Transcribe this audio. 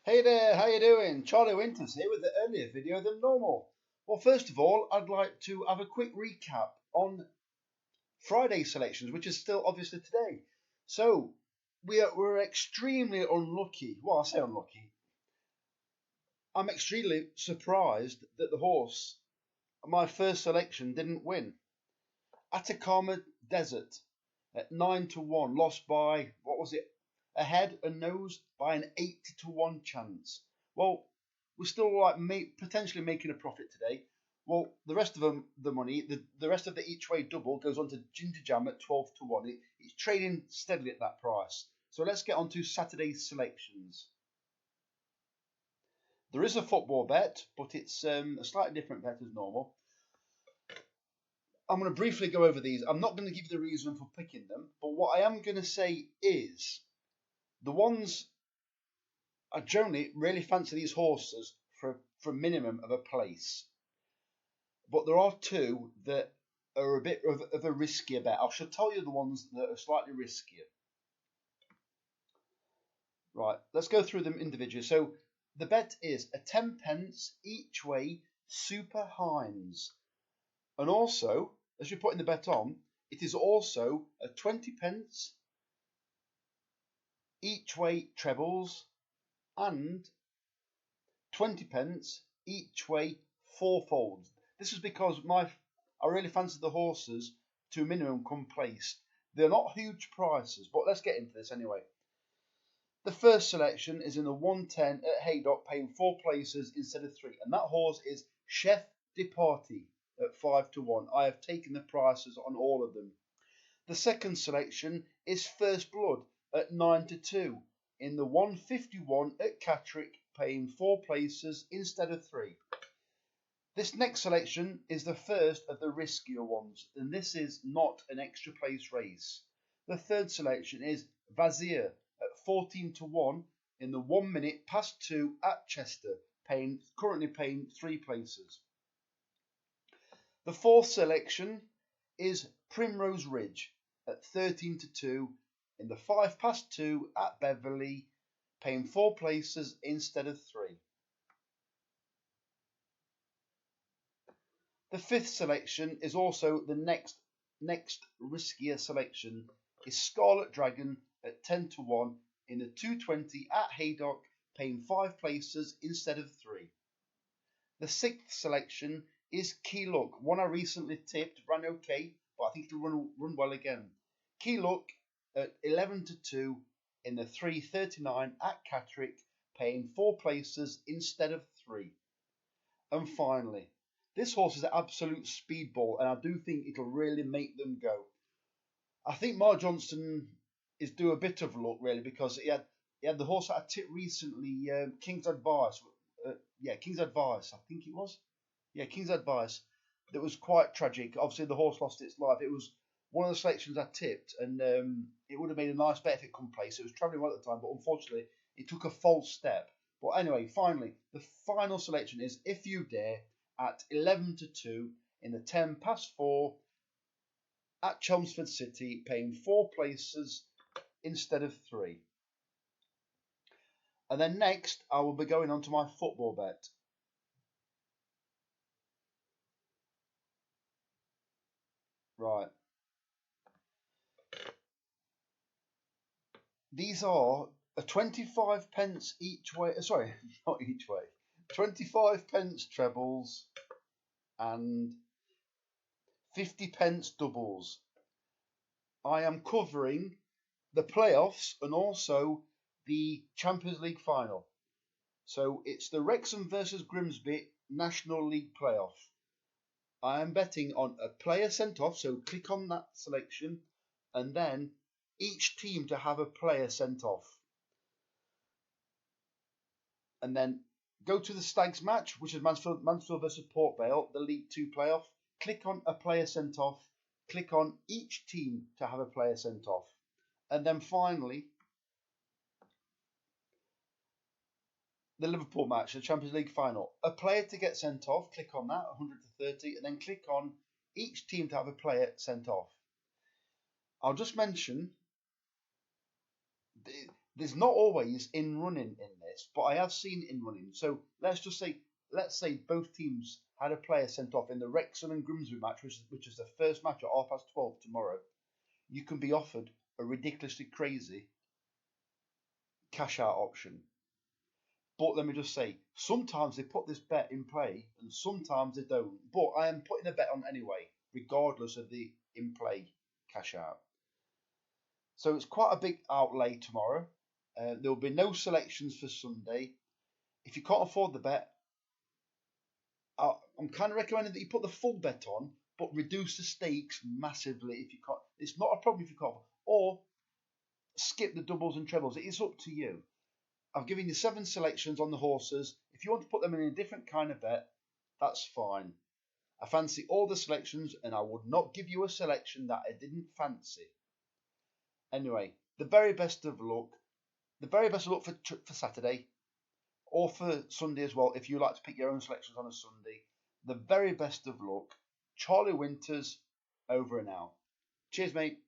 Hey there, how you doing? Charlie Winters here with the earlier video than normal. Well, first of all, I'd like to have a quick recap on Friday selections, which is still obviously today. So, we're extremely unlucky. Well, I say unlucky. I'm extremely surprised that the horse, my first selection, didn't win. Atacama Desert at 9-1, lost by, what was it, a head and nose by an 80-1 chance. Well, we're still potentially making a profit today. Well, the rest of the money, the rest of the each way double goes on to Ginger Jam at 12-1. It's trading steadily at that price. So let's get on to Saturday's selections. There is a football bet, but it's a slightly different bet as normal. I'm going to briefly go over these. I'm not going to give you the reason for picking them, but what I am going to say is the ones I generally really fancy these horses for a minimum of a place. But there are two that are a bit of a riskier bet. I shall tell you the ones that are slightly riskier. Right, let's go through them individually. So the bet is a 10 pence each way Super Hines. And also, as you're putting the bet on, it is also a 20 pence each way trebles and 20 pence each way fourfolds. This is because I really fancy the horses to a minimum come placed. They're not huge prices, but let's get into this anyway. The first selection is in the 110 at Haydock, paying 4 places instead of 3, and that horse is Chef de Party at 5-1. I have taken the prices on all of them. The second selection is First Blood at 9-2 in the 151 at Catterick, paying 4 places instead of 3. This next selection is the first of the riskier ones, and this is not an extra place race. The third selection is Vazir at 14-1 in the 1 minute past 2 at Chester, currently paying 3 places. The fourth selection is Primrose Ridge at 13-2 in the 5 past 2 at Beverley, paying 4 places instead of 3. The fifth selection is also the next riskier selection, is Scarlet Dragon at 10-1 in the 220 at Haydock, paying 5 places instead of 3. The sixth selection is Key Look, one I recently tipped, ran okay, but I think it'll run well again. Key Look at 11-2 in the 339 at Catterick, paying 4 places instead of 3. And finally, this horse is an absolute speedball, and I do think it'll really make them go. I think Mark Johnston is due a bit of luck, really, because he had the horse that I tipped recently, King's Advice. King's Advice, I think it was. Yeah, King's Advice. That was quite tragic. Obviously, the horse lost its life. It was one of the selections I tipped, and it would have made a nice bet if it come place. It was travelling well at the time, but unfortunately, it took a false step. But anyway, finally, the final selection is If You Dare at 11-2 in the 10 past 4 at Chelmsford City, paying 4 places instead of 3. And then next, I will be going on to my football bet. Right. These are a 25 pence each way. Sorry, not each way. 25 pence trebles and 50 pence doubles. I am covering the playoffs and also the Champions League final. So it's the Wrexham versus Grimsby National League playoff. I am betting on a player sent off, so click on that selection, and then each team to have a player sent off. And then go to the Stags match, which is Mansfield versus Port Vale, the League 2 playoff. Click on a player sent off. Click on each team to have a player sent off. And then finally, the Liverpool match, the Champions League final. A player to get sent off, click on that, 100-30, and then click on each team to have a player sent off. I'll just mention there's not always in running in this, but I have seen in running. So let's say both teams had a player sent off in the Wrexham and Grimsby match, which is the first match at 12:30 tomorrow. You can be offered a ridiculously crazy cash out option. But let me just say, sometimes they put this bet in play and sometimes they don't. But I am putting a bet on anyway, regardless of the in play cash out. So it's quite a big outlay tomorrow. There will be no selections for Sunday. If you can't afford the bet, I'm kind of recommending that you put the full bet on, but reduce the stakes massively if you can't. It's not a problem if you can't. Or skip the doubles and trebles. It is up to you. I've given you 7 selections on the horses. If you want to put them in a different kind of bet, that's fine. I fancy all the selections, and I would not give you a selection that I didn't fancy. Anyway, the very best of luck. The very best of luck for Saturday, or for Sunday as well, if you like to pick your own selections on a Sunday. The very best of luck. Charlie Winters, over and out. Cheers, mate.